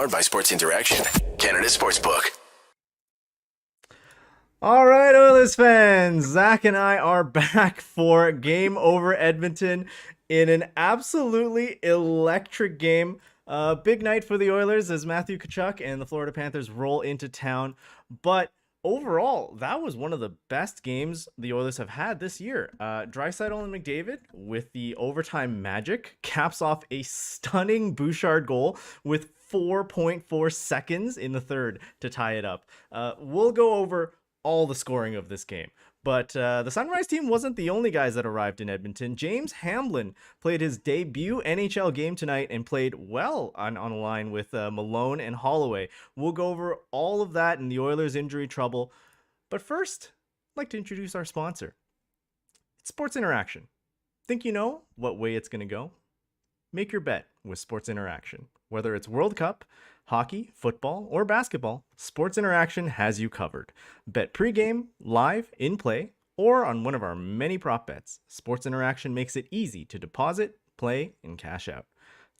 Powered by Sports Interaction, Canada Sportsbook. All right, Oilers fans, Zach and I are back for Game Over Edmonton in an absolutely electric game. Big night for the Oilers as Matthew Tkachuk and the Florida Panthers roll into town. But overall, that was one of the best games the Oilers have had this year. Draisaitl and McDavid with the overtime magic caps off a stunning Bouchard goal with 4.4 seconds in the third to tie it up. We'll go over all the scoring of this game. But the Sunrise team wasn't the only guys that arrived in Edmonton. James Hamblin played his debut NHL game tonight and played well on a line with Malone and Holloway. We'll go over all of that and the Oilers' injury trouble. But first, I'd like to introduce our sponsor. It's Sports Interaction. Think you know what way it's going to go? Make your bet with Sports Interaction. Whether it's World Cup, hockey, football, or basketball, Sports Interaction has you covered. Bet pregame, live, in play, or on one of our many prop bets. Sports Interaction makes it easy to deposit, play, and cash out.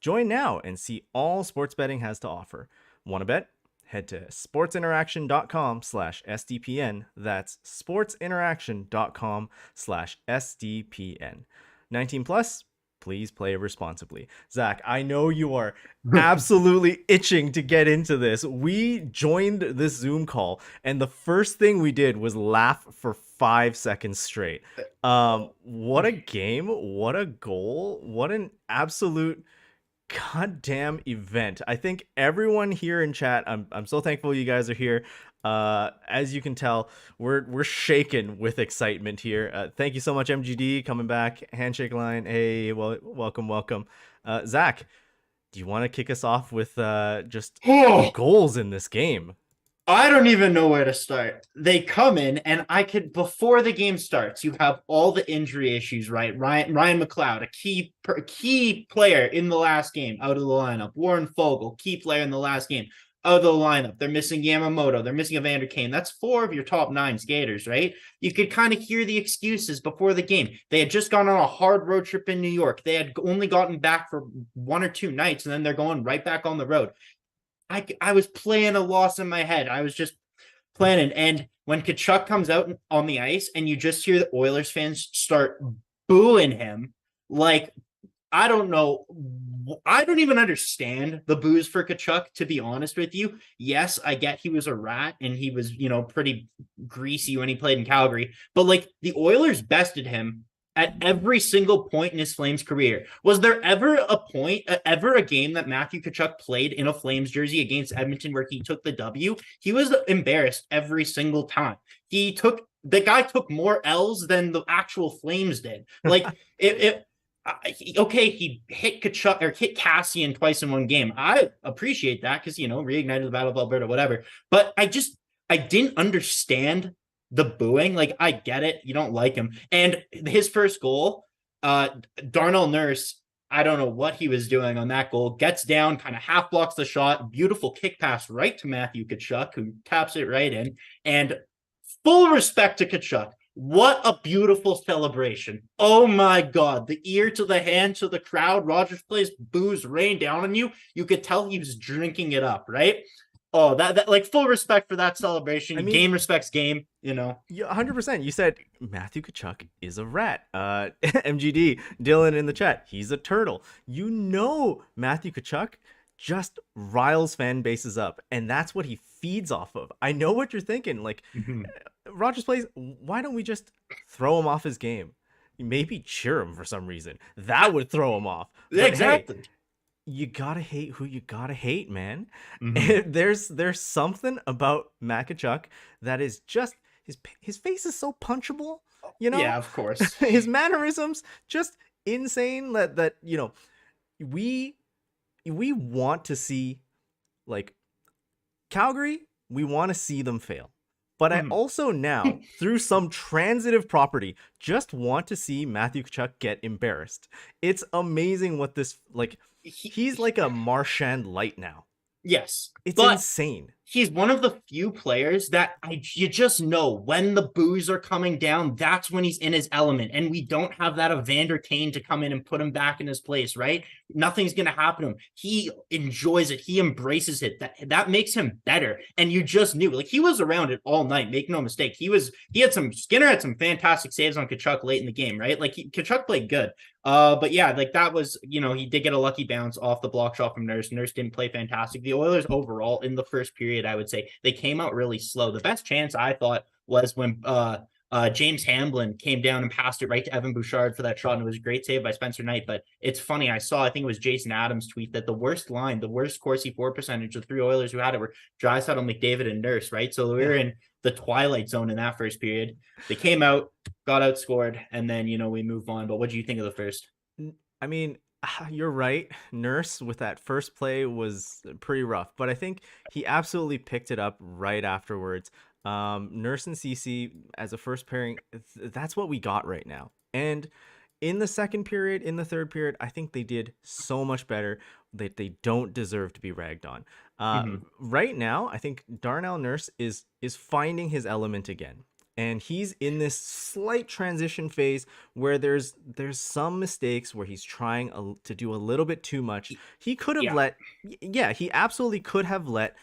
Join now and see all sports betting has to offer. Want to bet? Head to sportsinteraction.com/SDPN. That's sportsinteraction.com/SDPN. 19 plus. Please play responsibly. Zach, I know you are absolutely itching to get into this. We joined this Zoom call, and the first thing we did was laugh for 5 seconds straight. What a game. What a goal. What an absolute goddamn event. I think everyone here in chat, I'm so thankful you guys are here. As you can tell, we're shaken with excitement here. Thank you so much, MGD, coming back. Handshake line. Hey, well, welcome. Zach, do you want to kick us off with just the goals in this game? I don't even know where to start. They come in, and before the game starts, you have all the injury issues, right? Ryan McLeod, a key player in the last game, out of the lineup. Warren Fogle, key player in the last game, out of the lineup. They're missing Yamamoto. They're missing Evander Kane. That's 4 of your top 9 skaters, right? You could kind of hear the excuses before the game. They had just gone on a hard road trip in New York. They had only gotten back for 1 or 2 nights, and then they're going right back on the road. I was playing a loss in my head. I was just planning. And when Tkachuk comes out on the ice and you just hear the Oilers fans start booing him, like, I don't know. I don't even understand the boos for Tkachuk, to be honest with you. Yes, I get he was a rat and he was, pretty greasy when he played in Calgary. But, like, the Oilers bested him at every single point in his Flames career. Was there ever a game that Matthew Tkachuk played in a Flames jersey against Edmonton where he took the W? He was embarrassed every single time. The guy took more L's than the actual Flames did. Like, he hit Tkachuk or hit Cassian twice in one game. I appreciate that because, reignited the Battle of Alberta, whatever. But I didn't understand the booing. Like, I get it. You don't like him. And his first goal, Darnell Nurse, I don't know what he was doing on that goal, gets down, kind of half blocks the shot, beautiful kick pass right to Matthew Tkachuk, who taps it right in. And full respect to Tkachuk. What a beautiful celebration. Oh my God. The ear to the hand to the crowd. Rogers Place boos rain down on you. You could tell he was drinking it up, right? Oh, that like, full respect for that celebration. Game respects game, 100%. You said Matthew Tkachuk is a rat. MGD, Dylan in the chat, he's a turtle. Matthew Tkachuk just riles fan bases up, and that's what he feeds off of. I know what you're thinking. Like, Rogers Place, why don't we just throw him off his game? Maybe cheer him for some reason. That would throw him off. But exactly. Hey, you gotta hate who you gotta hate, man. Mm-hmm. There's something about Matt Tkachuk that is just his face is so punchable, Yeah, of course. His mannerisms just insane. That we want to see, like, Calgary. We want to see them fail. But I also now, through some transitive property, just want to see Matthew Tkachuk get embarrassed. It's amazing what this, like, he's like a Marchand light now. Yes. It's insane. he's one of the few players that you just know when the boos are coming down, that's when he's in his element. And we don't have that Evander Kane to come in and put him back in his place, right? Nothing's going to happen to him. He enjoys it. He embraces it. That makes him better. And you just knew, like, he was around it all night. Make no mistake. Skinner had some fantastic saves on Kachuk late in the game, right? Like, Kachuk played good. But yeah, like that was, he did get a lucky bounce off the block shot from Nurse. Nurse didn't play fantastic. The Oilers overall in the first period, I would say they came out really slow. The best chance I thought was when James Hamblin came down and passed it right to Evan Bouchard for that shot, and it was a great save by Spencer Knight. But it's funny, I think it was Jason Adams' tweet that the worst Corsi for percentage, the three Oilers who had it were Draisaitl, McDavid, and Nurse, right? So we were in the twilight zone in that first period. They came out, got outscored, and then we move on. But what do you think of the first? I mean, you're right. Nurse with that first play was pretty rough, but I think he absolutely picked it up right afterwards. Nurse and CC as a first pairing, that's what we got right now. And in the second period, in the third period, I think they did so much better that they don't deserve to be ragged on. Right now, I think Darnell Nurse is finding his element again. And he's in this slight transition phase where there's some mistakes where he's trying to do a little bit too much. He could have he absolutely could have let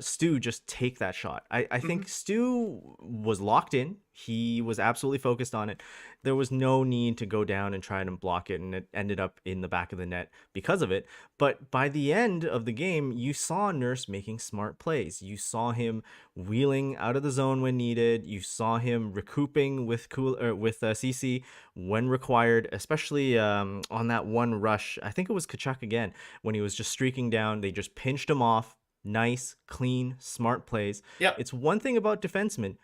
Stu just take that shot. I think Stu was locked in. He was absolutely focused on it. There was no need to go down and try and block it, and it ended up in the back of the net because of it. But by the end of the game, you saw Nurse making smart plays. You saw him wheeling out of the zone when needed. You saw him recouping with CC when required, especially on that one rush. I think it was Kachuk again when he was just streaking down. They just pinched him off. Nice, clean, smart plays. Yeah, It's one thing about defensemen.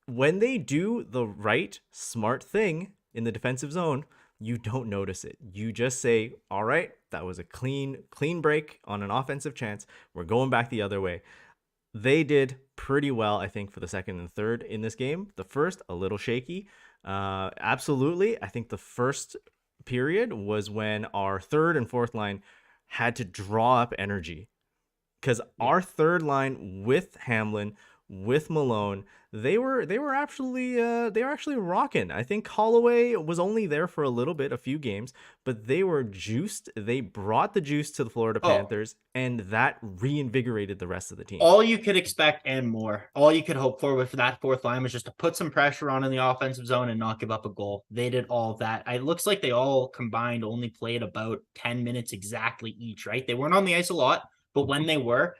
When they do the right, smart thing in the defensive zone, you don't notice it. You just say, all right, that was a clean break on an offensive chance. We're going back the other way. They did pretty well, I think, for the second and third in this game. The first, a little shaky. Absolutely. I think the first period was when our third and fourth line had to draw up energy. Because our third line with Hamblin, with Malone, they were actually rocking. I think Holloway was only there for a little bit, a few games, but they were juiced. They brought the juice to the Florida Panthers, and that reinvigorated the rest of the team. All you could expect and more. All you could hope for with that fourth line was just to put some pressure on in the offensive zone and not give up a goal. They did all of that. It looks like they all combined only played about 10 minutes exactly each, right? They weren't on the ice a lot. But when they were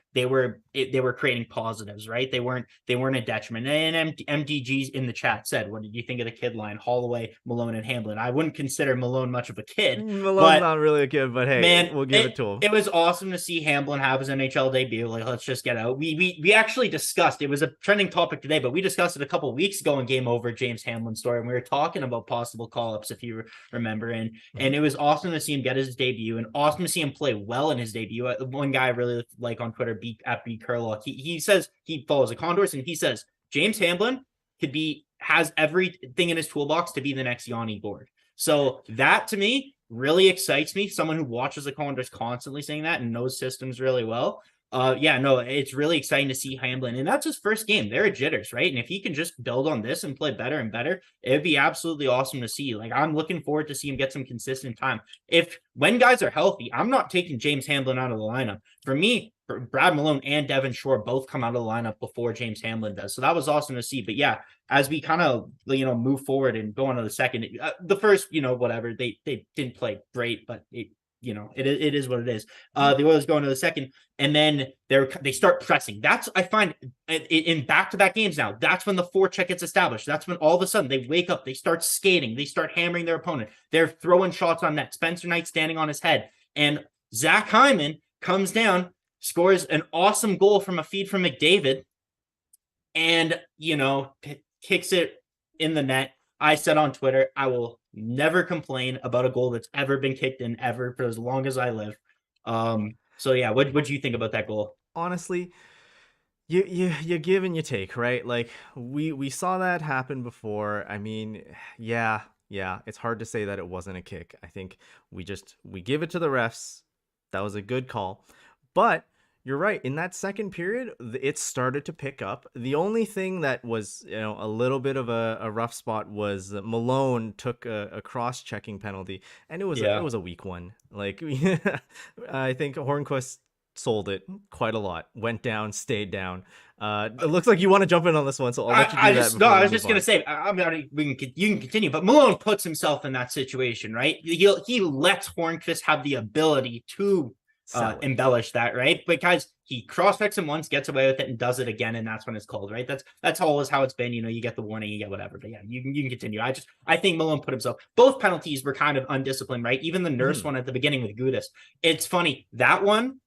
creating positives, right? They weren't a detriment. And MDGs in the chat said, "What did you think of the kid line? Holloway, Malone, and Hamblin." I wouldn't consider Malone much of a kid. Malone's not really a kid, but hey, man, we'll give it to him. It was awesome to see Hamblin have his NHL debut. Like, let's just get out. We actually discussed, it was a trending topic today, but we discussed it a couple of weeks ago in Game Over, James Hamlin's story, and we were talking about possible call-ups, if you remember. And it was awesome to see him get his debut, and awesome to see him play well in his debut. One guy I really like on Twitter, at B Curlock, he says he follows the Condors, and he says James Hamblin has everything in his toolbox to be the next Yanni Gourde. So that to me really excites me. Someone who watches the Condors constantly saying that and knows systems really well. It's really exciting to see Hamblin, and that's his first game. There are jitters, right? And if he can just build on this and play better and better, it'd be absolutely awesome to see. Like, I'm looking forward to see him get some consistent time. When guys are healthy, I'm not taking James Hamblin out of the lineup. For me, Brad Malone and Devin Shore both come out of the lineup before James Hamblin does. So that was awesome to see. But yeah, as we kind of, move forward and go on to the second, the first, whatever, they didn't play great, but it is what it is. The Oilers go into the second, and then they start pressing. That's, I find, in back-to-back games now, that's when the forecheck gets established. That's when all of a sudden they wake up, they start skating, they start hammering their opponent. They're throwing shots on net. Spencer Knight standing on his head. And Zach Hyman comes down, scores an awesome goal from a feed from McDavid, and, kicks it in the net. I said on Twitter, I will never complain about a goal that's ever been kicked in ever for as long as I live. So yeah, what do you think about that goal? Honestly, you give and you take, right? Like, we saw that happen before. I mean, yeah, it's hard to say that it wasn't a kick. I think we give it to the refs. That was a good call. But You're right. In that second period, it started to pick up. The only thing that was, a little bit of a rough spot was that Malone took a cross-checking penalty, and it Yeah. was a weak one. Like, I think Hornquist sold it quite a lot. Went down, stayed down. It looks like you want to jump in on this one, so I'll let you do that before I we was move just gonna on. say, you can continue, but Malone puts himself in that situation, right? He lets Hornquist have the ability to Sell it. embellish that, right? Because he cross-checks him once, gets away with it, and does it again, and that's when it's called, right? That's always how it's been. You get the warning, you get whatever. But yeah, you can continue. I think Malone put himself. Both penalties were kind of undisciplined, right? Even the Nurse one at the beginning with Gudis. It's funny that one.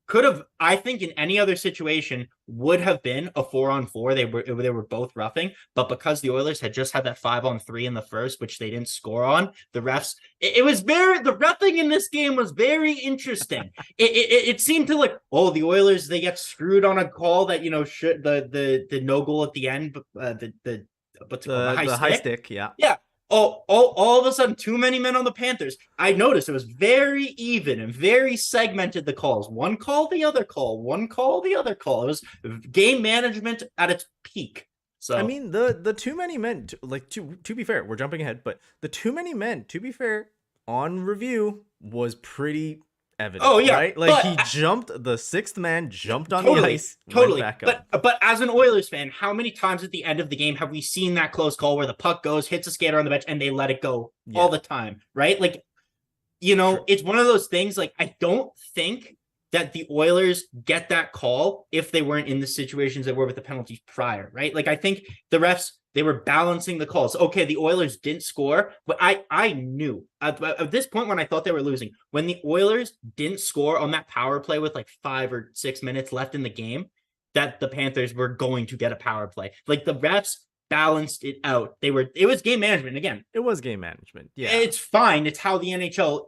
Could have, I think, in any other situation would have been a 4-on-4. They were both roughing, but because the Oilers had just had that 5-on-3 in the first, which they didn't score on, the refs. The roughing in this game was very interesting. It seemed to the Oilers, they get screwed on a call that should the no goal at the end, the what's it called, the The high stick. stick, yeah. Yeah. Oh, all of a sudden, too many men on the Panthers. I noticed it was very even and very segmented, the calls. One call, the other call. One call, the other call. It was game management at its peak. So I mean, the too many men, to be fair, we're jumping ahead, but the too many men, to be fair, on review was pretty evident. Oh, yeah, right? Like, he jumped, the sixth man jumped on the ice, totally. went back up. But as an Oilers fan, how many times at the end of the game have we seen that close call where the puck goes, hits a skater on the bench, and they let it go all the time, right? Like, True. it's one of those things. Like, I don't think that the Oilers get that call if they weren't in the situations that were with the penalties prior, right? Like, I think the refs, they were balancing the calls. Okay, the Oilers didn't score, but I knew at this point when I thought they were losing, when the Oilers didn't score on that power play with like 5 or 6 minutes left in the game, that the Panthers were going to get a power play. Like, the refs balanced it out. It was game management again. It was game management. Yeah. It's fine. It's how the NHL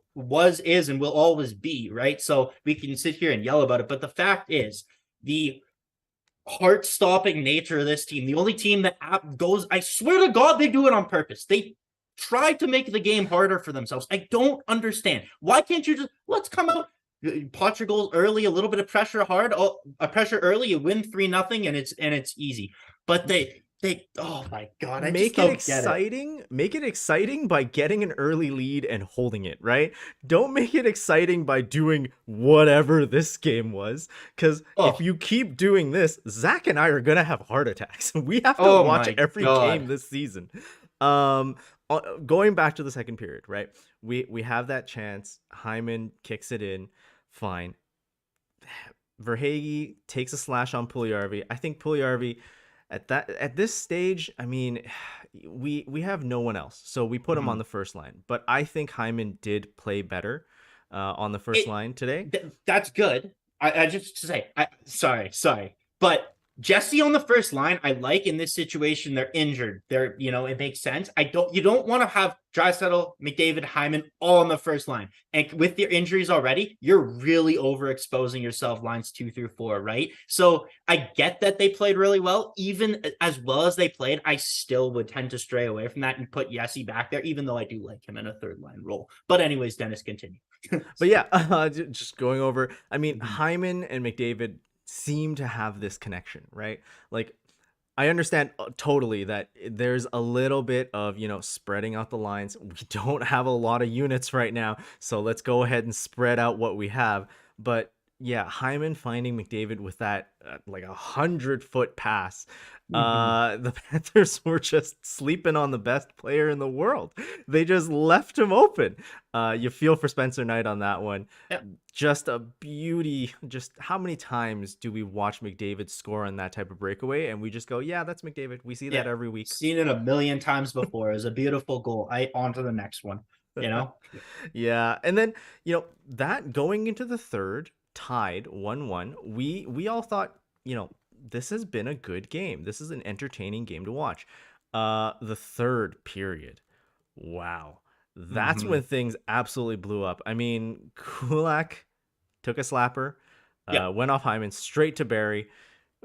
is, and will always be, right? So we can sit here and yell about it. But the fact is, the heart-stopping nature of this team, the only team that goes, I swear to God, they do it on purpose. They try to make the game harder for themselves. I don't understand. Why can't you just, let's come out, pot your goals early, a little bit of pressure pressure early, you win 3-0, and it's easy. But they oh my God, I make just don't it exciting. Make it exciting by getting an early lead and holding it, right? Don't make it exciting by doing whatever this game was, because if you keep doing this, Zach and I are gonna have heart attacks. We have to watch every game this season. Going back to the second period, right? We have that chance. Hyman kicks it in, fine. Verhaeghe takes a slash on Puljujarvi. I think Puljujarvi, at this stage, I mean, we have no one else, so we put him on the first line. But I think Hyman did play better on the first line today. That's good. I just to say, sorry, but Jesse on the first line, I like. In this situation, they're injured. It makes sense. You don't want to have Draisaitl, McDavid, Hyman all on the first line. And with your injuries already, you're really overexposing yourself lines 2 through 4, right? So I get that they played really well. Even as well as they played, I still would tend to stray away from that and put Jesse back there, even though I do like him in a third line role. But anyways, Dennis, continue. But yeah, just going over, I mean, Hyman and McDavid seem to have this connection, right? Like, I understand totally that there's a little bit of, spreading out the lines. We don't have a lot of units right now, so let's go ahead and spread out what we have. But yeah, Hyman finding McDavid with that 100-foot pass. The Panthers were just sleeping on the best player in the world. They just left him open. You feel for Spencer Knight on that one. Yep. Just a beauty. Just how many times do we watch McDavid score on that type of breakaway and we just go, yeah, that's McDavid. We see that every week. Seen it a million times before. It was a beautiful goal. On to the next one, Yeah. And then, that going into the third, tied 1-1, we all thought, this has been a good game. This is an entertaining game to watch. The third period, wow, that's when things absolutely blew up. I mean, Kulak took a slapper, went off Hyman straight to Barry.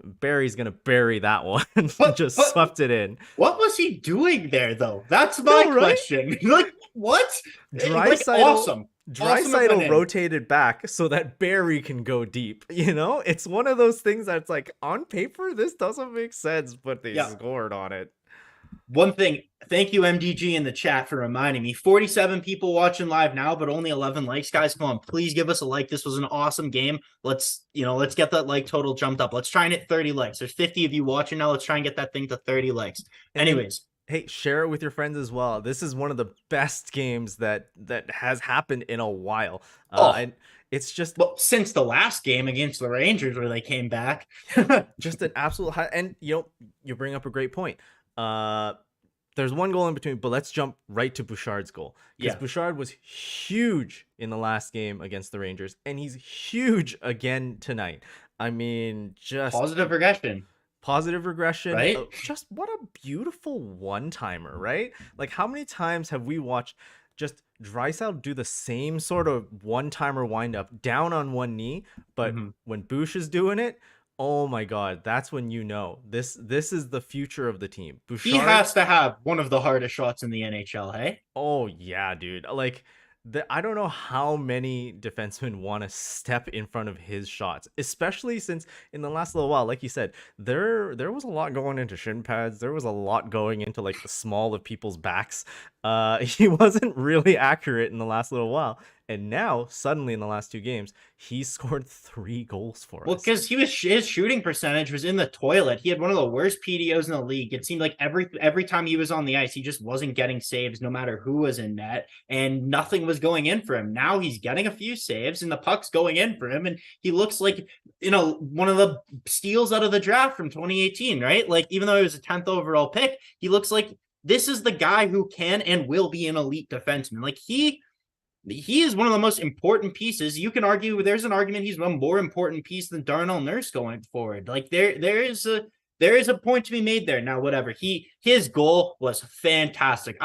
Barry's gonna bury that one. Just swept it in. What was he doing there, though? That's my question. Like, what? Draisaitl, awesome. Awesome Draisaitl opinion. rotated back so that Barry can go deep. You know, it's one of those things that's like on paper this doesn't make sense, but they Yeah. scored on it. One thing, thank you MDG in the chat for reminding me. 47 people watching live now, but only 11 likes, guys. Come on, please give us a like. This was an awesome game. Let's get that like total jumped up. Let's try and hit 30 likes. There's 50 of you watching now. Let's try and get that thing to 30 likes. And Anyways, hey, share it with your friends as well. This is one of the best games that has happened in a while. And it's just since the last game against the Rangers where they came back. just an absolute high. And you bring up a great point. There's one goal in between, but let's jump right to Bouchard's goal. Because Bouchard was huge in the last game against the Rangers, and he's huge again tonight. I mean, just positive regression. Right? Just what a beautiful one-timer, right? Like, how many times have we watched just Draisaitl do the same sort of one-timer wind-up down on one knee, but when Bouch is doing it, oh my God, that's when this is the future of the team. Bouchard, he has to have one of the hardest shots in the NHL, hey? Oh yeah, dude. Like, I don't know how many defensemen want to step in front of his shots, especially since in the last little while, like you said, there was a lot going into shin pads. There was a lot going into like the small of people's backs. He wasn't really accurate in the last little while. And now, suddenly in the last 2 games, he scored 3 goals for us. Well, because his shooting percentage was in the toilet. He had one of the worst PDOs in the league. It seemed like every time he was on the ice, he just wasn't getting saves no matter who was in net, and nothing was going in for him. Now he's getting a few saves, and the puck's going in for him, and he looks like, one of the steals out of the draft from 2018, right? Like, even though he was a 10th overall pick, he looks like this is the guy who can and will be an elite defenseman. Like, he is one of the most important pieces. You can argue there's an argument he's a more important piece than Darnell Nurse going forward. Like, there is a point to be made there. Now, whatever. His goal was fantastic.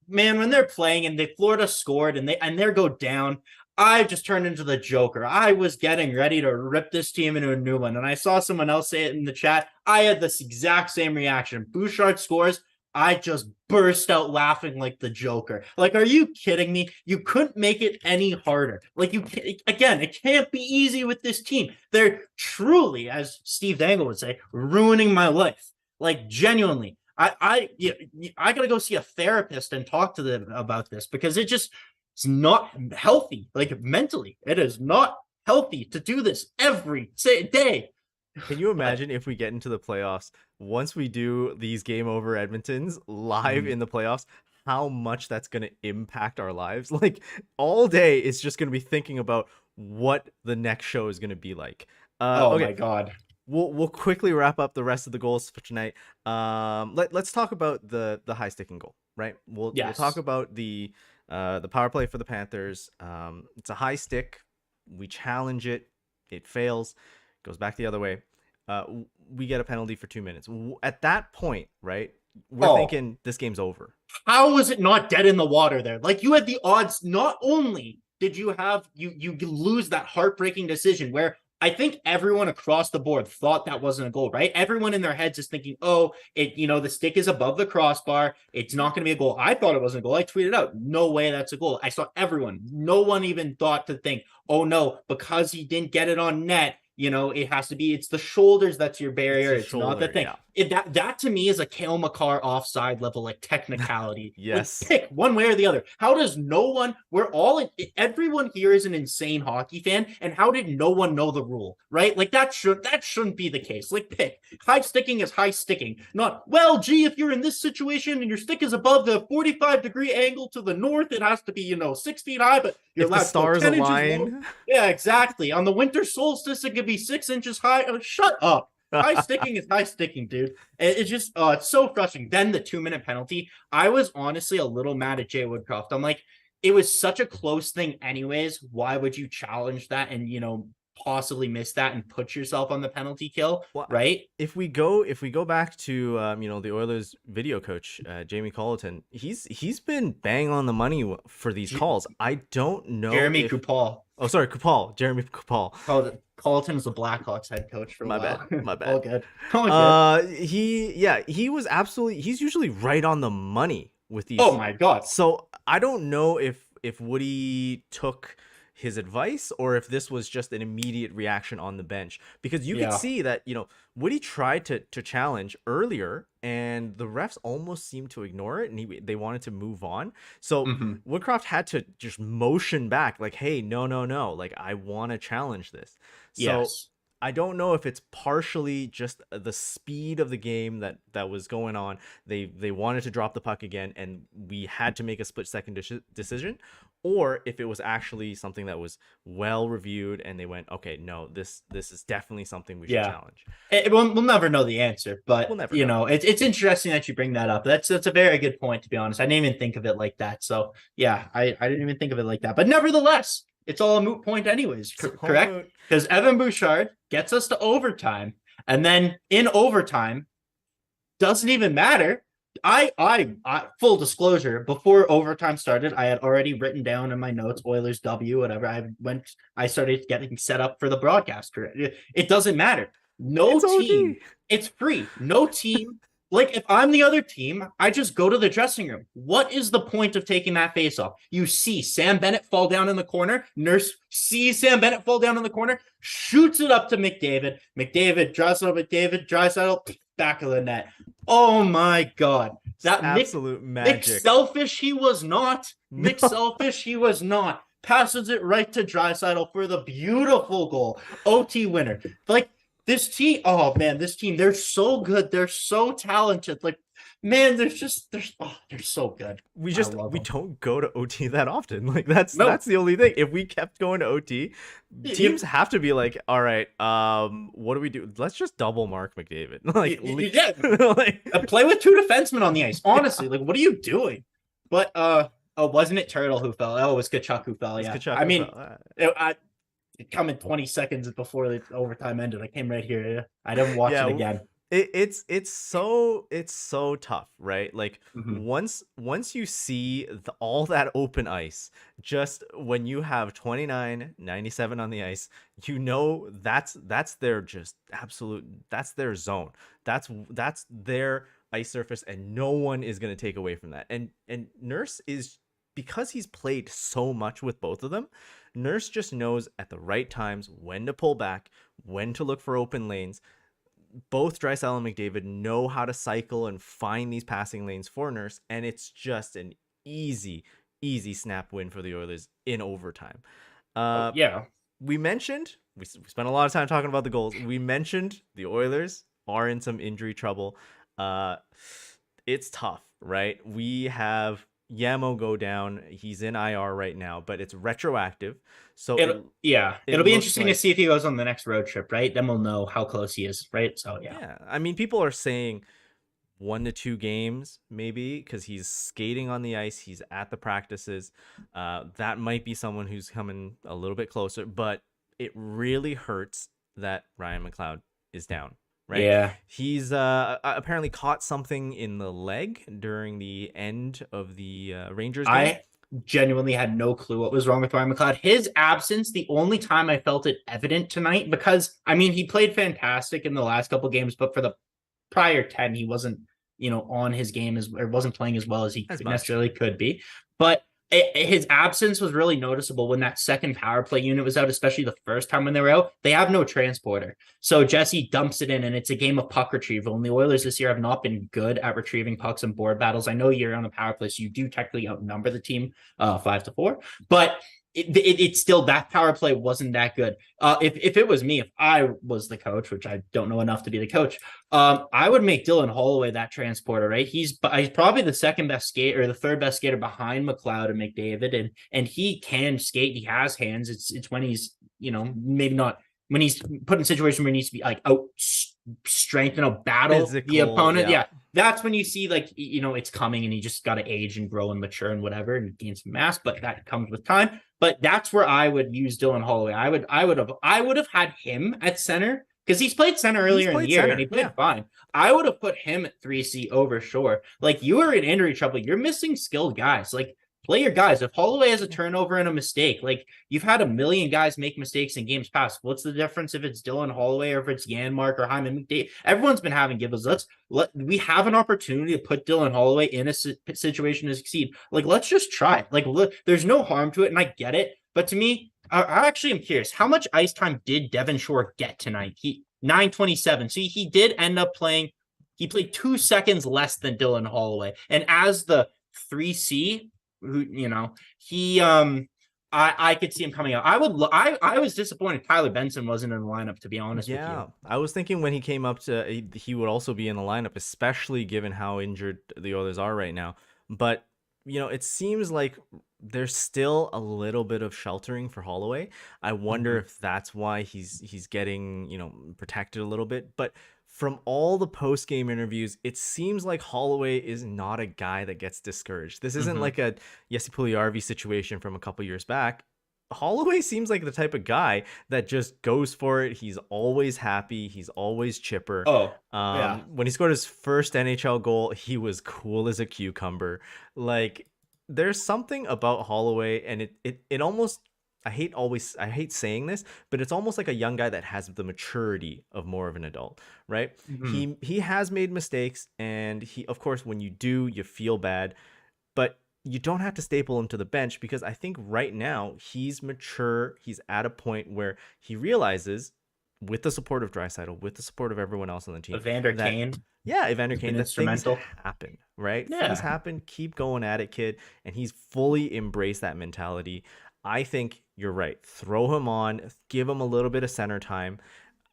When they're playing and Florida scored and they go down, I just turned into the Joker. I was getting ready to rip this team into a new one. And I saw someone else say it in the chat. I had this exact same reaction. Bouchard scores. I just burst out laughing like the Joker. Like, are you kidding me? You couldn't make it any harder. Like, it can't be easy with this team. They're truly, as Steve Dangle would say, ruining my life. Like, genuinely. I gotta go see a therapist and talk to them about this, because it's not healthy. Like, mentally, it is not healthy to do this every day. Can you imagine if we get into the playoffs, once we do these Game Over Edmontons live in the playoffs, how much that's going to impact our lives? Like, all day it's just going to be thinking about what the next show is going to be like. My God. We'll quickly wrap up the rest of the goals for tonight. Let's talk about the high sticking goal, right? We'll talk about the power play for the Panthers. It's a high stick. We challenge it. It fails. Goes back the other way. We get a penalty for 2 minutes. At that point, right, we're thinking this game's over. How was it not dead in the water there? Like, you had the odds. Not only did you have you lose that heartbreaking decision where I think everyone across the board thought that wasn't a goal, right? Everyone in their heads is thinking, the stick is above the crossbar. It's not going to be a goal. I thought it wasn't a goal. I tweeted out, no way that's a goal. I saw everyone. No one even thought to think, oh no, because he didn't get it on net, it has to be, it's the shoulders that's your barrier. It's not the thing. Yeah. That to me is a Cale Makar offside level, like, technicality. Yes. Like, pick one way or the other. How does everyone here is an insane hockey fan, and how did no one know the rule, right? Like, that shouldn't be the case. Like, pick. High sticking is high sticking. Not, if you're in this situation and your stick is above the 45-degree angle to the north, it has to be, 6 feet high, but you're allowed the stars to go 10 align. inches low. Yeah, exactly. On the winter solstice, it could be 6 inches high. Oh, shut up. High sticking is high sticking, dude. It's just, it's so frustrating. Then the 2-minute penalty. I was honestly a little mad at Jay Woodcroft. I'm like, it was such a close thing anyways. Why would you challenge that and, possibly miss that and put yourself on the penalty kill, right? If we go back to the Oilers video coach, Jamie Colleton, he's been bang on the money for these calls. I don't know. Jeremy Kupal. Oh, sorry, Kupal. Jeremy Kupal. Colleton was the Blackhawks head coach for a while. My bad. All good. He's usually right on the money with these. Oh my God. So I don't know if if Woody took his advice or if this was just an immediate reaction on the bench, because you could see that, Woody tried to challenge earlier and the refs almost seemed to ignore it, and they wanted to move on. So Woodcroft had to just motion back like, hey, no, like, I want to challenge this. So I don't know if it's partially just the speed of the game that was going on. They wanted to drop the puck again, and we had to make a split-second decision, or if it was actually something that was well reviewed, and they went, okay, no, this is definitely something we should challenge. We'll never know the answer, but we'll never know. It's interesting that you bring that up. That's a very good point, to be honest. I didn't even think of it like that. So yeah, I didn't even think of it like that. But nevertheless, it's all a moot point anyways, correct? Because Evan Bouchard gets us to overtime, and then in overtime, doesn't even matter. I full disclosure, before overtime started, I had already written down in my notes Oilers W, whatever. I started getting set up for the broadcast. It doesn't matter. No team. It's free. No team. Like, if I'm the other team, I just go to the dressing room. What is the point of taking that face off? You see Sam Bennett fall down in the corner. Nurse sees Sam Bennett fall down in the corner, shoots it up to McDavid. Draisaitl, back of the net. Oh my God. That absolute magic. Nick Selfish, he was not. Nick Selfish, he was not. Passes it right to Draisaitl for the beautiful goal. OT winner. Like, this team, this team, they're so good. They're so talented. Like, man, they're so good. We don't go to OT that often. Like, that's the only thing. If we kept going to OT, teams have to be like, all right, what do we do? Let's just double mark McDavid. Like, play with two defensemen on the ice. Honestly, like, what are you doing? But wasn't it Turtle who fell? Oh, it was Kachuk who fell. Yeah, I mean, it come in 20 seconds before the overtime ended. I came right here. I didn't watch it again. It's so tough, right? Like, once you see all that open ice, just when you have 29-97 on the ice, that's their just absolute, that's their zone. That's their ice surface, and no one is going to take away from that. And Nurse is, because he's played so much with both of them, Nurse just knows at the right times when to pull back, when to look for open lanes. Both Draisaitl and McDavid know how to cycle and find these passing lanes for Nurse, and it's just an easy snap win for the Oilers in overtime. We mentioned, we spent a lot of time talking about the goals. We mentioned the Oilers are in some injury trouble. It's tough, right? We have Yamo go down. He's in IR right now, but it's retroactive. So it'll be interesting to see if he goes on the next road trip, right? Then we'll know how close he is, right? So yeah. I mean, people are saying 1 to 2 games maybe, because he's skating on the ice, he's at the practices. That might be someone who's coming a little bit closer, but it really hurts that Ryan McLeod is down. Right. Yeah. He's apparently caught something in the leg during the end of the Rangers game. I genuinely had no clue what was wrong with Ryan McLeod. His absence, the only time I felt it evident tonight, because I mean, he played fantastic in the last couple games, but for the prior 10, he wasn't, on his game or wasn't playing as well as he necessarily could be. But his absence was really noticeable when that second power play unit was out, especially the first time when they were out. They have no transporter. So Jesse dumps it in, and it's a game of puck retrieval. And the Oilers this year have not been good at retrieving pucks in board battles. I know you're on a power play, so you do technically outnumber the team 5-4. But it's still, that power play wasn't that good. If it was me, if I was the coach, which I don't know enough to be the coach, I would make Dylan Holloway that transporter, right? He's probably the second best skater, or the third best skater behind McLeod and McDavid, and he can skate. He has hands. It's when he's, maybe not when he's put in a situation where he needs to be like out strength and battle the opponent. Yeah. That's when you see, like, it's coming, and you just got to age and grow and mature and whatever and gain some mass, but that comes with time. But that's where I would use Dylan Holloway. I would have had him at center, because he's played center earlier in the year and he played fine. I would have put him at 3C over Shore. Like, you are in injury trouble. You're missing skilled guys. Like, play your guys. If Holloway has a turnover and a mistake, like you've had a million guys make mistakes in games past. What's the difference if it's Dylan Holloway or if it's Janmark or Hyman McDavid? Everyone's been having giveaways. We have an opportunity to put Dylan Holloway in a situation to succeed. Like, let's just try it. Like, look, there's no harm to it, and I get it. But to me, I actually am curious. How much ice time did Devon Shore get tonight? 9:27. So he did end up playing. He played 2 seconds less than Dylan Holloway. And as the 3C, he I could see him coming out. I was disappointed Tyler Benson wasn't in the lineup, to be honest with you. I was thinking when he came up he would also be in the lineup, especially given how injured the Oilers are right now. But it seems like there's still a little bit of sheltering for Holloway. I wonder if that's why he's getting, protected a little bit. But from all the post-game interviews, it seems like Holloway is not a guy that gets discouraged. This isn't like a Jesse Puljujarvi situation from a couple years back. Holloway seems like the type of guy that just goes for it. He's always happy. He's always chipper. When he scored his first NHL goal, he was cool as a cucumber. Like, there's something about Holloway, and it almost, I hate saying this, but it's almost like a young guy that has the maturity of more of an adult, right? He has made mistakes, and he, of course, when you do, you feel bad, but you don't have to staple him to the bench, because I think right now he's mature. He's at a point where he realizes, with the support of Draisaitl, with the support of everyone else on the team, Evander Kane, that things happen, right? Yeah. Things happen. Keep going at it, kid. And he's fully embraced that mentality. I think you're right. Throw him on, give him a little bit of center time.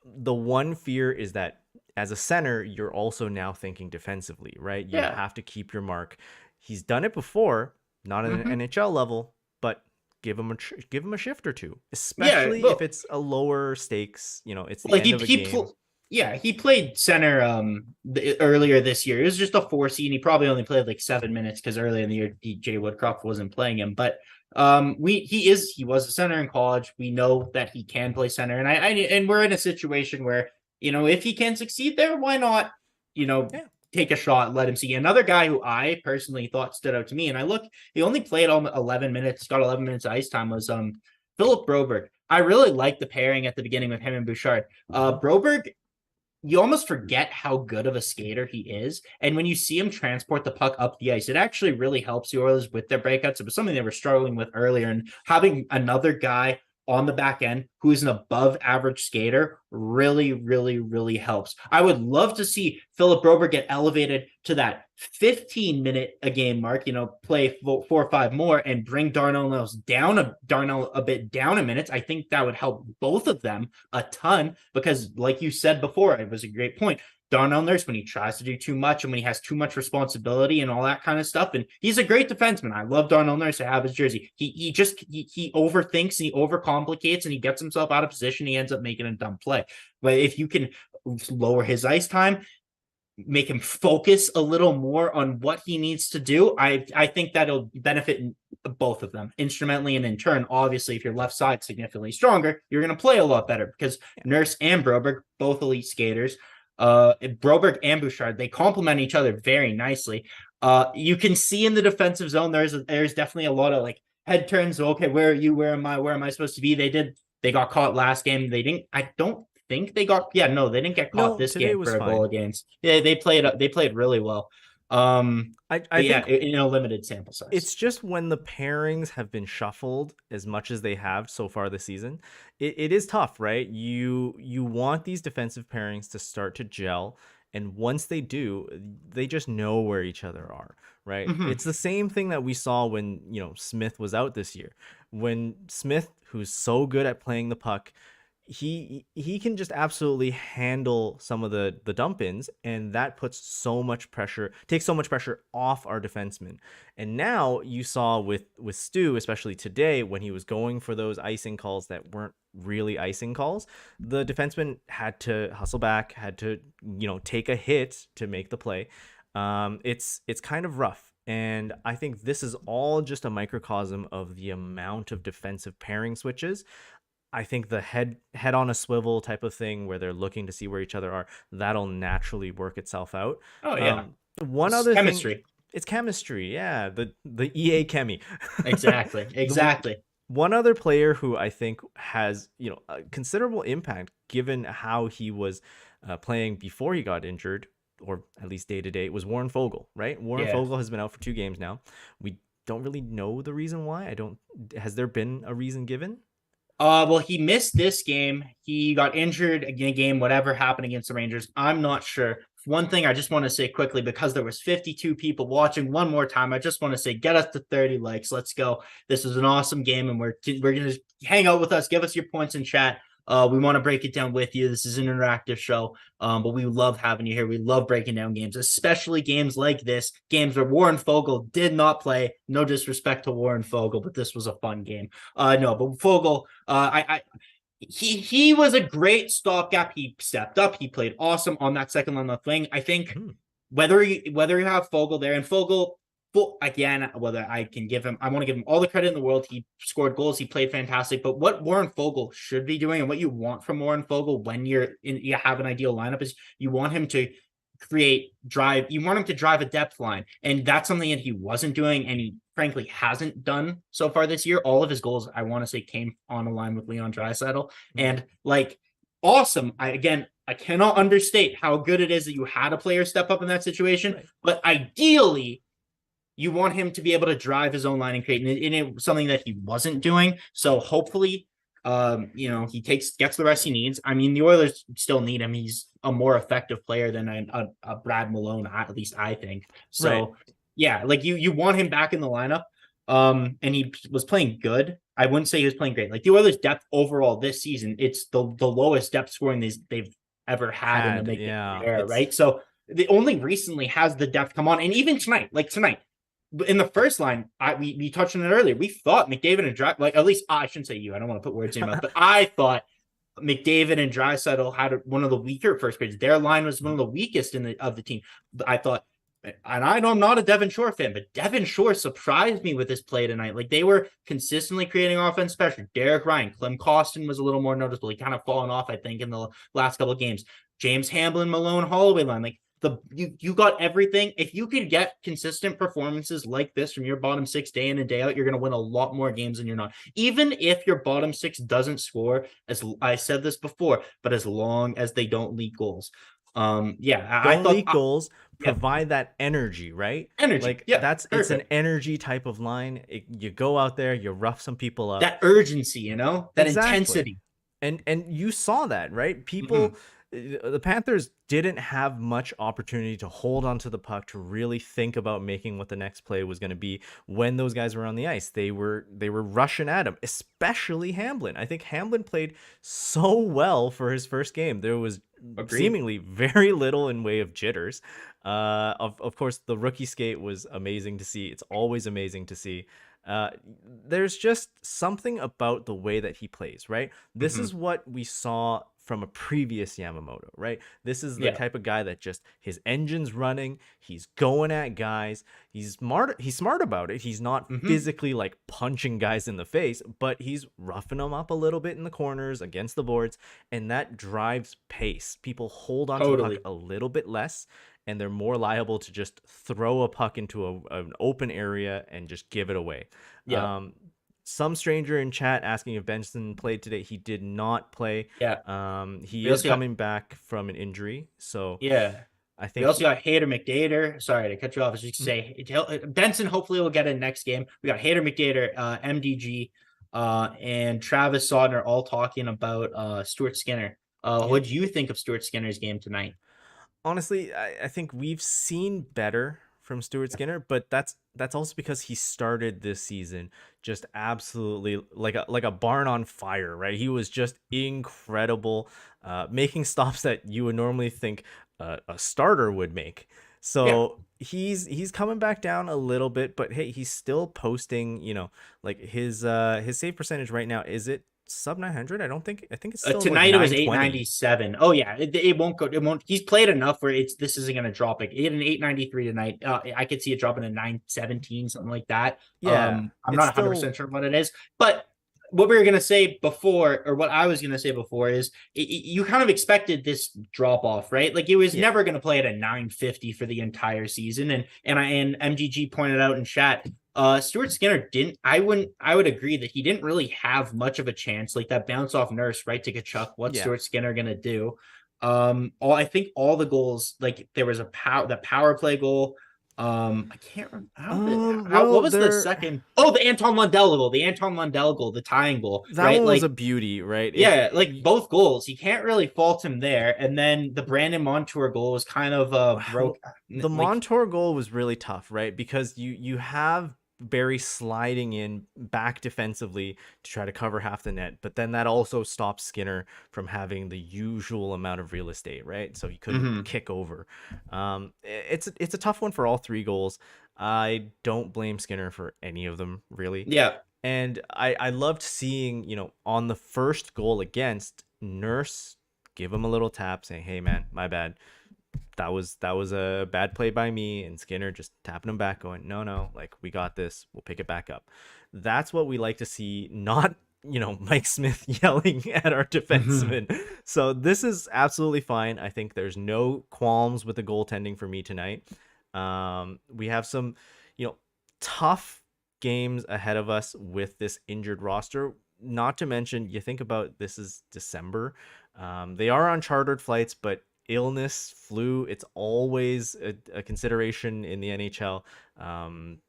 The one fear is that as a center, you're also now thinking defensively, right? You have to keep your mark. He's done it before, not at an NHL level, but give him a shift or two, especially if it's a lower stakes. It's the end of a game. He played center earlier this year. It was just a 4C, and he probably only played like 7 minutes because earlier in the year Jay Woodcroft wasn't playing him. But he was a center in college. We know that he can play center, and we're in a situation where if he can succeed there, why not? Take a shot, let him see. Another guy who I personally thought stood out to me, and he only played 11 minutes, got 11 minutes of ice time, was Philip Broberg. I really liked the pairing at the beginning with him and Bouchard. Broberg, you almost forget how good of a skater he is. And when you see him transport the puck up the ice, it actually really helps the Oilers with their breakouts. It was something they were struggling with earlier, and having another guy on the back end who is an above average skater really, really, really helps. I would love to see Philip Broberg get elevated to that 15-minute a game mark, play 4 or 5 more and bring Darnell a bit down in minutes. I think that would help both of them a ton, because like you said before, it was a great point. Darnell Nurse, when he tries to do too much and when he has too much responsibility and all that kind of stuff. And he's a great defenseman. I love Darnell Nurse. I have his jersey. He overthinks and he overcomplicates and he gets himself out of position. He ends up making a dumb play. But if you can lower his ice time, make him focus a little more on what he needs to do, I think that'll benefit both of them instrumentally. And in turn, obviously, if your left side significantly stronger, you're going to play a lot better, because Nurse and Broberg, both elite skaters, Broberg and Bouchard, they complement each other very nicely. You can see in the defensive zone there's definitely a lot of like head turns. Okay, where are you? Where am I supposed to be? They got caught last game. They didn't get caught this game for a goal against. Yeah, they played really well. I think in a limited sample size. It's just when the pairings have been shuffled as much as they have so far this season, it is tough, right? You want these defensive pairings to start to gel, and once they do, they just know where each other are, right? It's the same thing that we saw when Smith was out this year. When Smith, who's so good at playing the puck, he can just absolutely handle some of the dump ins, and that takes so much pressure off our defensemen. And now you saw with Stu, especially today, when he was going for those icing calls that weren't really icing calls, the defenseman had to hustle back, had to take a hit to make the play. It's kind of rough. And I think this is all just a microcosm of the amount of defensive pairing switches. I think the head on a swivel type of thing, where they're looking to see where each other are, that'll naturally work itself out. Oh yeah. One other chemistry. It's chemistry. Yeah, the EA chemi. Exactly. The Exactly. one other player who I think has, a considerable impact given how he was playing before he got injured, or at least day to day, was Warren Fogle, right? Warren Yeah. Fogle has been out for 2 games now. We don't really know the reason why. Has there been a reason given? Well, he missed this game. He got injured in a game, whatever happened against the Rangers. I'm not sure. One thing I just want to say quickly, because there was 52 people watching one more time, I just want to say, get us to 30 likes. Let's go. This was an awesome game, and we're going to hang out with us. Give us your points in chat. We want to break it down with you. This is an interactive show, but we love having you here. We love breaking down games, especially games like this, games where Warren Fogle did not play. No disrespect to Warren Fogle, but this was a fun game. No, but Fogle, he was a great stopgap. He stepped up. He played awesome on that second line left wing. I think whether you have Fogle there, and Fogle, again, whether I can give him, I want to give him all the credit in the world. He scored goals. He played fantastic. But what Warren Fogle should be doing, and what you want from Warren Fogle when you have an ideal lineup, is you want him to drive. You want him to drive a depth line, and that's something that he wasn't doing, and he frankly hasn't done so far this year. All of his goals, I want to say, came on a line with Leon Draisaitl, and awesome. I cannot understate how good it is that you had a player step up in that situation. Right. But ideally, you want him to be able to drive his own line and create, and it was something that he wasn't doing. So hopefully, he gets the rest he needs. I mean, the Oilers still need him. He's a more effective player than a Brad Malone, at least I think. So right. Yeah, you want him back in the lineup. And he was playing good. I wouldn't say he was playing great. Like, the Oilers' depth overall this season, it's the lowest depth scoring they've ever had in the big era, right? So the only recently has the depth come on, and even tonight, in the first line, we touched on it earlier. We thought McDavid and at least I shouldn't say you. I don't want to put words in your mouth, but I thought McDavid and Draisaitl had one of the weaker first periods. Their line was one of the weakest of the team. I thought, and I know I'm not a Devin Shore fan, but Devin Shore surprised me with his play tonight. Like, they were consistently creating offense, especially Derek Ryan. Clem Costin was a little more noticeable. He kind of fallen off, I think, in the last couple of games. James Hamblin, Malone, Holloway line, you got everything. If you could get consistent performances like this from your bottom six day in and day out, you're going to win a lot more games than you're not. Even if your bottom six doesn't score, as I said this before, but as long as they don't leak goals. I thought leak goals, provide that energy, right? Energy. It's an energy type of line. You go out there, you rough some people up. That urgency, that intensity. And you saw that, right? People, the Panthers didn't have much opportunity to hold onto the puck, to really think about making what the next play was going to be when those guys were on the ice. They were rushing at him, especially Hamblin. I think Hamblin played so well for his first game. There was seemingly very little in way of jitters. Of course, the rookie skate was amazing to see. It's always amazing to see. There's just something about the way that he plays, right? This is what we saw from a previous Yamamoto, right? This is the type of guy that just, his engine's running, he's going at guys, he's smart about it. He's not physically punching guys in the face, but he's roughing them up a little bit in the corners against the boards, and that drives pace. People hold on to the puck a little bit less, and they're more liable to just throw a puck into an open area and just give it away. Some stranger in chat asking if Benson played today. He did not play. He is coming back from an injury. So I think we also got Hayter McDader. Sorry to cut you off. I was just say Benson hopefully will get in next game. We got Hayter McDader, MDG, and Travis Sodner all talking about Stuart Skinner. What do you think of Stuart Skinner's game tonight? Honestly, I think we've seen better from Stuart Skinner, but that's also because he started this season just absolutely like a barn on fire, right? He was just incredible, making stops that you would normally think a starter would make. So he's coming back down a little bit, but hey, he's still posting, his save percentage right now. Is it sub 900? I think it's still tonight. It was 897. Oh yeah, it won't go. It won't. He's played enough where this isn't going to drop. He had an 893 tonight. I could see it dropping to 917, something like that. I'm not 100% sure what it is, but what we were going to say before, or what I was going to say before, is you kind of expected this drop off, right? Like, it was never going to play at a 950 for the entire season. And MGG pointed out in chat, Stuart Skinner I would agree that he didn't really have much of a chance. Like, that bounce off Nurse right to Kachuk. What's Stuart Skinner going to do? I think all the goals, like, there was that power play goal. I can't remember. What was the second? Oh, the Anton Lundell goal. The Anton Lundell goal, the tying goal. That right? one was a beauty, right? Like, both goals. You can't really fault him there. And then the Brandon Montour goal was kind of broke. The Montour goal was really tough, right? Because you have Barry sliding in back defensively to try to cover half the net, but then that also stops Skinner from having the usual amount of real estate, right? So he couldn't kick over. It's a tough one for all three goals. I don't blame Skinner for any of them, really. Yeah. And I loved seeing, on the first goal against, Nurse give him a little tap saying, "Hey man, my bad. That was a bad play by me," and Skinner just tapping him back going, no, like, we got this, we'll pick it back up. That's what we like to see, not Mike Smith yelling at our defensemen. So this is absolutely fine. I think there's no qualms with the goaltending for me tonight. We have some tough games ahead of us with this injured roster, not to mention, you think about, this is December. They are on chartered flights, but illness, flu, it's always a consideration in the NHL.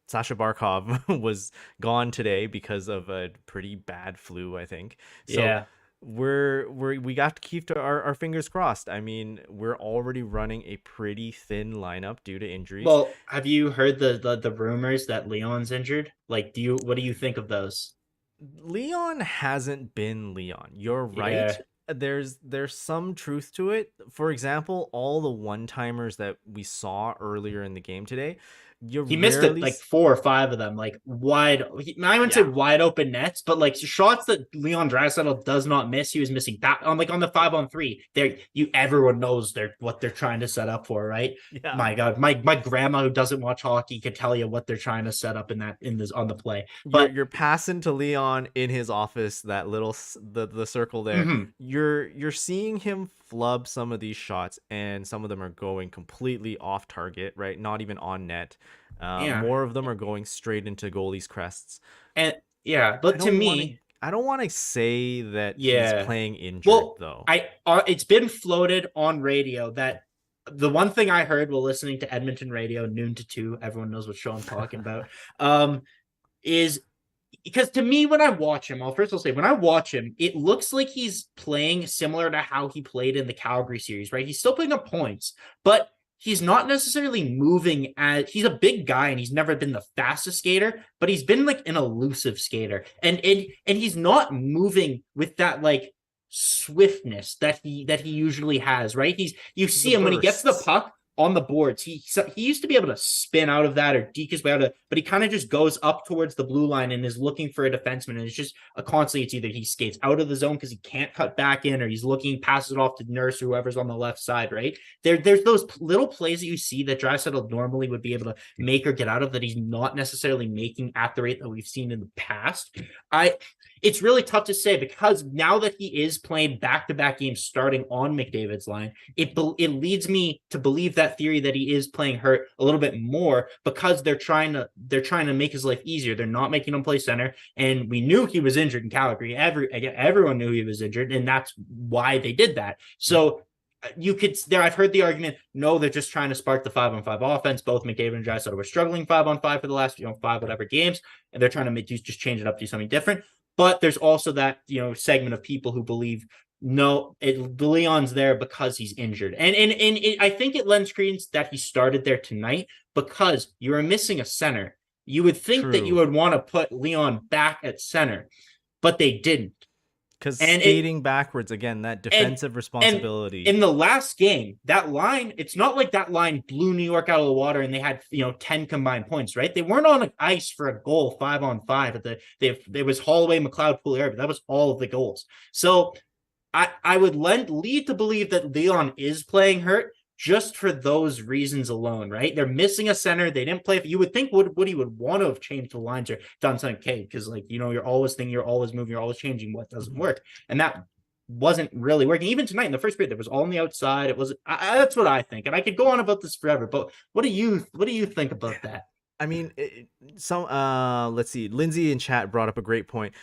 Sasha Barkov was gone today because of a pretty bad flu, I think. So we got to keep our fingers crossed. I mean, we're already running a pretty thin lineup due to injuries. Well, have you heard the rumors that Leon's injured? Like, what do you think of those? Leon hasn't been Leon. You're right. There's some truth to it. For example, all the one-timers that we saw earlier in the game today, he missed it like 4 or 5 of them, like wide. I wouldn't say wide open nets, but like shots that Leon Draisaitl does not miss. He was missing that on the 5-on-3. There, everyone knows what they're trying to set up for, right? Yeah. My God, my grandma who doesn't watch hockey could tell you what they're trying to set up on the play. But you're passing to Leon in his office, that little the circle there. You're seeing him flub some of these shots, and some of them are going completely off target, right? Not even on net. More of them are going straight into goalies' crests. And but to me, I don't want to say that he's playing injured, though. It's been floated on radio that the one thing I heard while listening to Edmonton radio, noon to 2, everyone knows what show I'm talking about, is because to me, when I watch him, I'll say, when I watch him, it looks like he's playing similar to how he played in the Calgary series, right? He's still putting up points, but he's not necessarily moving he's a big guy, and he's never been the fastest skater, but he's been like an elusive skater. And he's not moving with that like swiftness that he usually has, right? You see him when he gets the puck on the boards. He used to be able to spin out of that or deke his way out of, but he kind of just goes up towards the blue line and is looking for a defenseman. And it's just constantly, it's either he skates out of the zone because he can't cut back in, or he's looking, passes it off to Nurse or whoever's on the left side, right? There's those little plays that you see that Draisaitl normally would be able to make or get out of that he's not necessarily making at the rate that we've seen in the past. It's really tough to say, because now that he is playing back-to-back games starting on McDavid's line, it leads me to believe that theory that he is playing hurt a little bit more, because they're trying to make his life easier. They're not making him play center, and we knew he was injured in Calgary. Everyone knew he was injured, and that's why they did that. So I've heard the argument, no, they're just trying to spark the 5-on-5 offense. Both McDavid and Draisaitl were struggling 5-on-5 for the last 5 whatever games, and they're trying to just change it up, do something different. But there's also that segment of people who believe, no, Leon's there because he's injured, and I think it lends credence that he started there tonight, because you are missing a center. You would think that you would want to put Leon back at center, but they didn't. Because skating backwards, again, that defensive responsibility. In the last game, that line, it's not like that line blew New York out of the water and they had 10 combined points, right? They weren't on ice for a goal 5-on-5. There was Holloway, McLeod, Pouliot, but that was all of the goals. So I would lead to believe that Leon is playing hurt, just for those reasons alone, right? They're missing a center. They didn't play. You would think Woody would want to have changed the lines or done something, okay, because like, you're always thinking, you're always moving, you're always changing what doesn't work. And that wasn't really working. Even tonight in the first period, there was all on the outside. It was that's what I think, and I could go on about this forever. But what do you think about that? I mean, let's see. Lindsay in chat brought up a great point.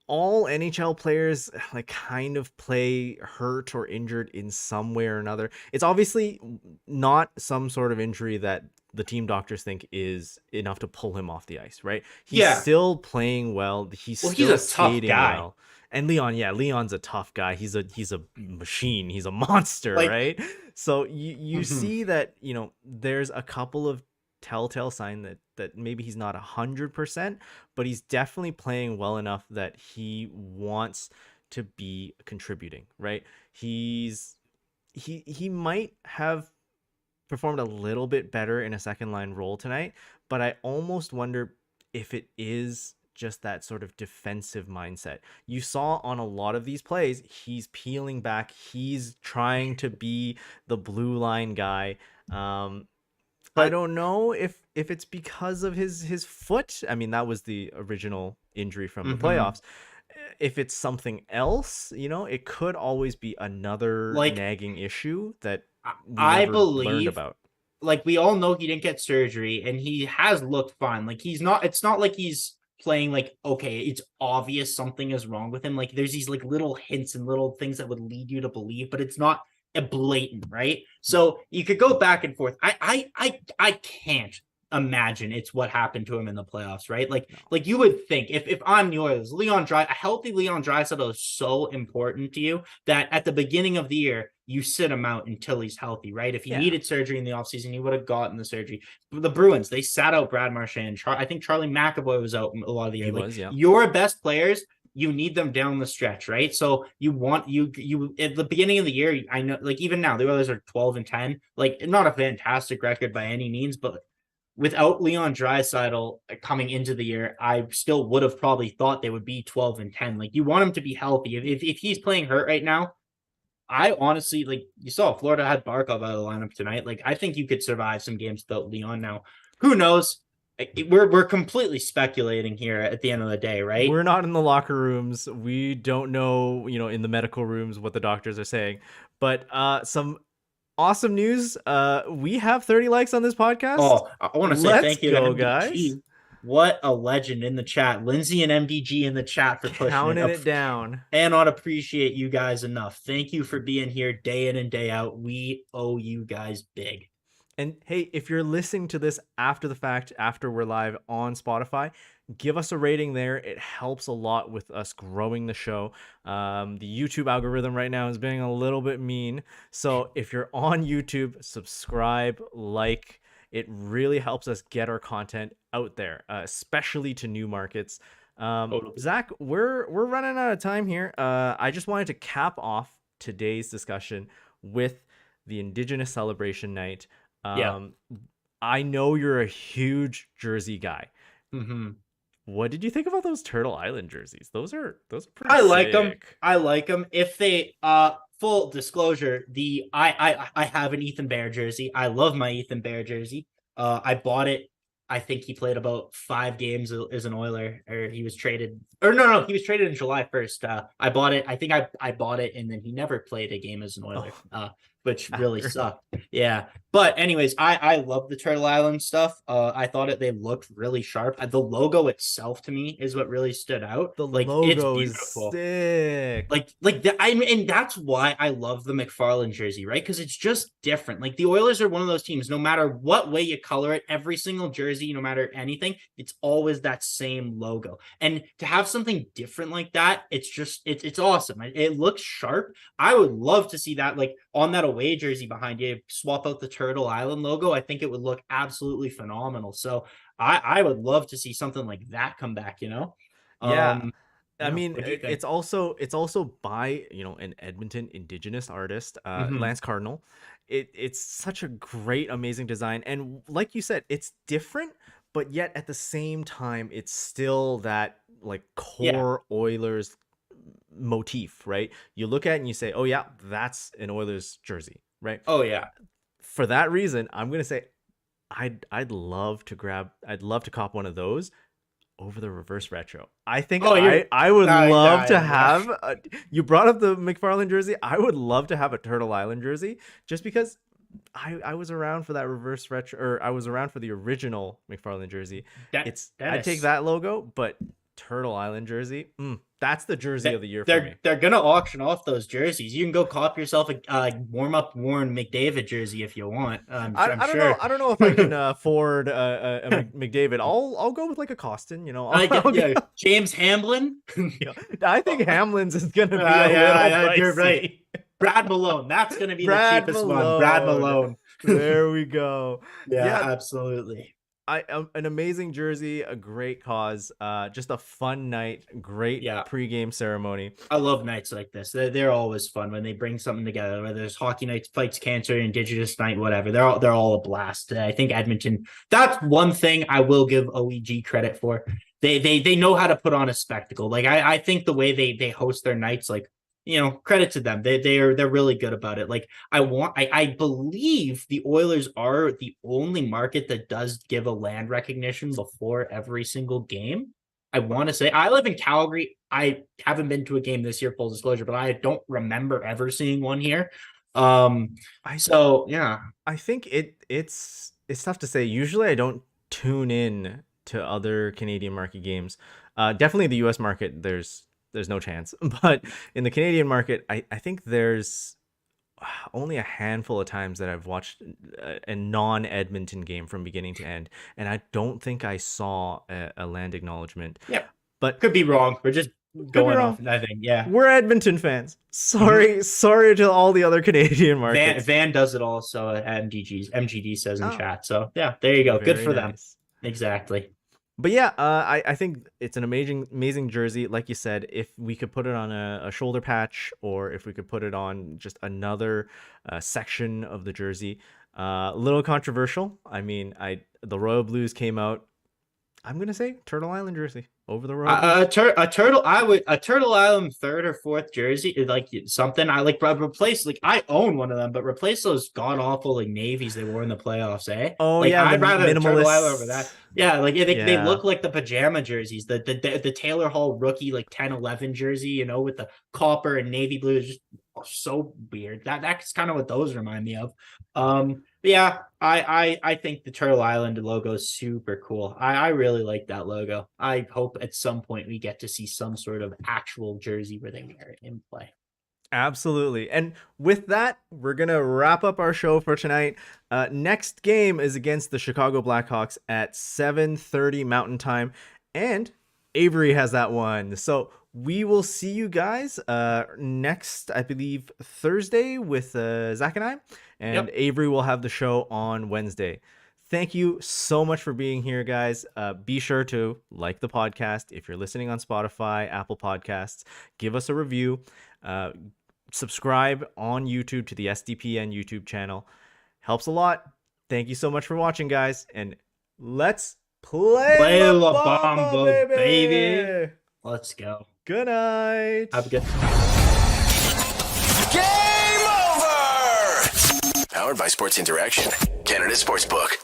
All NHL players like kind of play hurt or injured in some way or another. It's obviously not some sort of injury that the team doctors think is enough to pull him off the ice, right? He's still playing well. He's he's a tough guy. well. And Leon's a tough guy. He's a machine. He's a monster, right? So you see that, there's a couple of telltale sign that maybe he's not 100%, but he's definitely playing well enough that he wants to be contributing, right? He might have performed a little bit better in a second line role tonight, but I almost wonder if it is just that sort of defensive mindset. You saw on a lot of these plays, he's peeling back, he's trying to be the blue line guy. I don't know if it's because of his foot. I mean, that was the original injury from the playoffs. If it's something else, it could always be another nagging issue that I believe learned about. Like, we all know he didn't get surgery and he has looked fine. Like, it's not like he's playing like, okay, it's obvious something is wrong with him. Like, there's these like little hints and little things that would lead you to believe, but it's not a blatant, right? So you could go back and forth. I can't imagine it's what happened to him in the playoffs, right? Like you would think if I'm the Oilers, a healthy Leon Draisaitl is so important to you that at the beginning of the year you sit him out until he's healthy, right? If he needed surgery in the offseason, he would have gotten the surgery. The Bruins, they sat out Brad Marchand. I think Charlie McAvoy was out a lot of the year. Your best players, you need them down the stretch, right? So you want you at the beginning of the year, I know, like, even now the Oilers are 12-10, like, not a fantastic record by any means, but without Leon Draisaitl coming into the year, I still would have probably thought they would be 12-10. Like, you want him to be healthy. If he's playing hurt right now, I honestly, like, you saw Florida had Barkov out of the lineup tonight. Like, I think you could survive some games without Leon. Now, who knows? We're completely speculating here at the end of the day, right? We're not in the locker rooms. We don't know, in the medical rooms what the doctors are saying. But some awesome news. We have 30 likes on this podcast. Oh, I want to say thank you to MDG. Guys. What a legend in the chat. Lindsay and MDG in the chat for pushing counting it down. Cannot appreciate you guys enough. Thank you for being here day in and day out. We owe you guys big. And hey, if you're listening to this after the fact, after we're live on Spotify, give us a rating there. It helps a lot with us growing the show. The YouTube algorithm right now is being a little bit mean. So if you're on YouTube, subscribe, like. It really helps us get our content out there, especially to new markets. Zach, we're running out of time here. I just wanted to cap off today's discussion with the Indigenous Celebration Night. I know you're a huge jersey guy. What did you think about those Turtle Island jerseys? Those are pretty sick. I like them. If they full disclosure, I have an Ethan Bear jersey. I love my Ethan Bear jersey. I bought it. I think he played about 5 games as an Oiler, or he was traded. Or no, he was traded in July 1st. I bought it. I think I bought it, and then he never played a game as an Oiler, which really sucked. Yeah. But anyways, I love the Turtle Island stuff. I thought they looked really sharp. The logo itself to me is what really stood out. The logo is sick. And that's why I love the McFarland jersey, right? Because it's just different. Like, the Oilers are one of those teams, no matter what way you color it, every single jersey, no matter anything, it's always that same logo. And to have something different like that, it's awesome. It looks sharp. I would love to see that, like, on that away jersey behind you, swap out the Turtle Island logo. I think it would look absolutely phenomenal. So I would love to see something like that come back, I mean, it's also by, an Edmonton Indigenous artist, Lance Cardinal. It's such a great, amazing design. And like you said, it's different, but yet at the same time, it's still that, like, core Oilers motif, right? You look at it and you say, oh yeah, that's an Oilers jersey, right? Oh yeah. for that reason, I'm gonna say I'd love to cop one of those over the reverse retro. I think I would love to have you brought up the McFarland jersey. I would love to have a Turtle Island jersey just because I was around for that reverse retro, or I was around for the original McFarland jersey. I'd take that logo, but Turtle Island jersey, that's the jersey of the year for me. They're gonna auction off those jerseys. You can go cop yourself a warm up worn McDavid jersey if you want. I don't know. I don't know if I can afford a McDavid. I'll go with like a Costin. James Hamlin. I think Hamlin's is gonna be a little pricey. You're right. Brad Malone. That's gonna be the cheapest one. Brad Malone. There we go. Yeah, absolutely. An amazing jersey, a great cause, just a fun night, great pregame ceremony. I love nights like this. They're always fun when they bring something together, whether it's hockey nights, fights cancer, indigenous night, whatever. They're all a blast. I think Edmonton, that's one thing I will give OEG credit for. They know how to put on a spectacle. Like I think the way they host their nights, like, credit to them. They're really good about it. Like I believe the Oilers are the only market that does give a land recognition before every single game. I want to say I live in Calgary. I haven't been to a game this year, full disclosure, but I don't remember ever seeing one here. I think it's tough to say. Usually I don't tune in to other Canadian market games. Definitely the US market, there's no chance. But in the Canadian market, I think there's only a handful of times that I've watched a non-Edmonton game from beginning to end, and I don't think I saw a land acknowledgement. Yeah, but could be wrong. We're just going off nothing. Yeah, we're Edmonton fans. Sorry to all the other Canadian markets. Van does it also at MGD says in chat. So yeah, there you go. Good for them. Exactly. But yeah, I think it's an amazing jersey. Like you said, if we could put it on a shoulder patch, or if we could put it on just another section of the jersey, a little controversial. I mean, the Royal Blues came out. I'm gonna say Turtle Island jersey over the Royal Blues. A Turtle Island third or fourth jersey is like something I like. Replace, like, I own one of them, but replace those god awful like navies they wore in the playoffs. Oh like, yeah, I'd rather Turtle Island over that. Yeah, like they look like the pajama jerseys. The Taylor Hall rookie like 10-11 jersey, with the copper and navy blue, is just so weird. That's kind of what those remind me of. Yeah, I think the Turtle Island logo is super cool. I really like that logo. I hope at some point we get to see some sort of actual jersey where they wear it in play. Absolutely. And with that, we're going to wrap up our show for tonight. Next game is against the Chicago Blackhawks at 7:30 Mountain Time. And Avery has that one. So we will see you guys next, I believe, Thursday with Zach and I. And Avery will have the show on Wednesday. Thank you so much for being here, guys. Be sure to like the podcast. If you're listening on Spotify, Apple Podcasts, give us a review. Subscribe on YouTube to the SDPN YouTube channel. Helps a lot. Thank you so much for watching, guys. And let's play La Bamba, baby. Let's go. Good night. Have a good Game over! Powered by Sports Interaction, Canada Sportsbook.